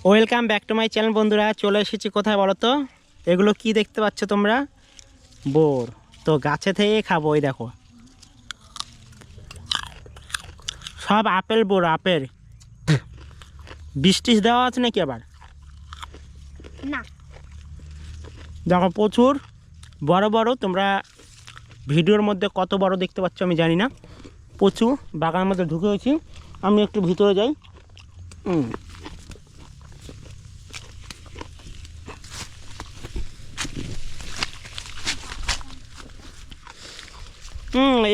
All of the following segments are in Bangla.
Welcome back to my channel বন্ধুরা। চলে এসেছি কোথায় বলো তো? এগুলো কি দেখতে পাচ্ছ তোমরা? বোর। তো গাছে থেকে খাবো। ওই দেখো সব আপেল বোর, আপেল। বৃষ্টি দেওয়া আছে নাকি আবার? না, দেখো প্রচুর বড় বড়। তোমরা ভিডিওর মধ্যে কত বড় দেখতে পাচ্ছ আমি জানি না। প্রচুর বাগানের মধ্যে ঢুকে হয়েছি। আমি একটু ভিতরে যাই।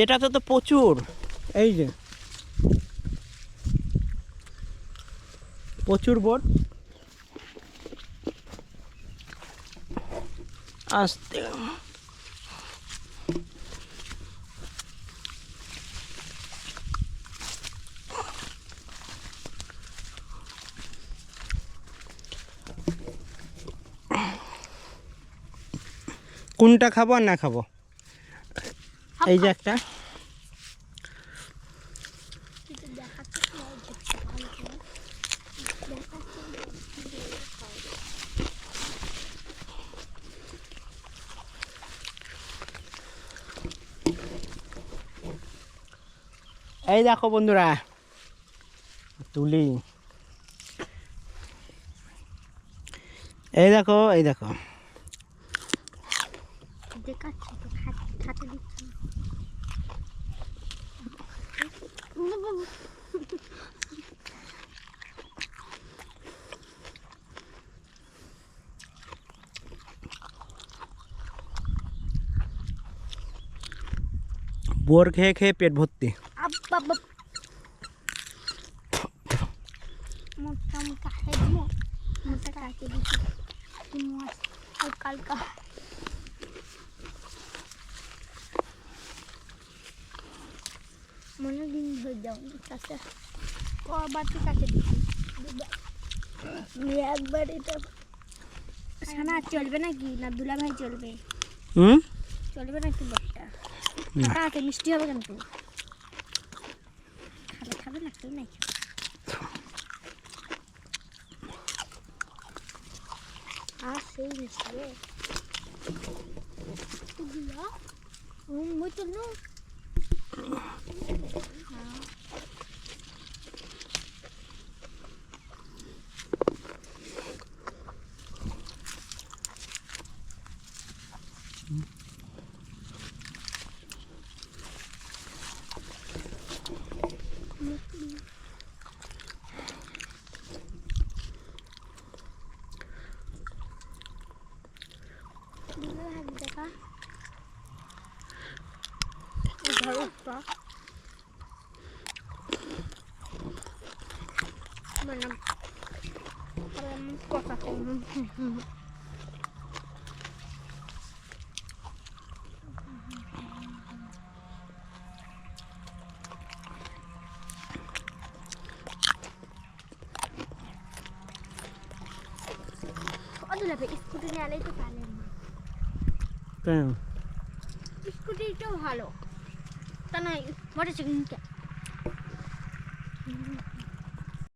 এটাতে তো প্রচুর, এই যে প্রচুর বোর। আস্তে কোনটা খাবো আর না খাবো? এই যে একটা এই দেখো বন্ধুরা, তুলি। এই দেখো, এই দেখো। বোর খেয়ে খেয়ে পেট ভর্তি। মনে দিন হয়ে যাও কাছে বাড়তি কাছে দিচ্ছি একবার। এটা সানা চলবে নাকি না দুলা ভাই চলবে? চলবে নাকি বটটা? আছে মিষ্টি হবে কিন্তু। খাবে খাবে না কেউ নাই। আর সেই মিষ্টি মই তো না। দেখা মানে কথা স্কুটি নিয়ে আলেই তো পারেন। স্কুটিটাও ভালো তা নয় মোটরসাইকেল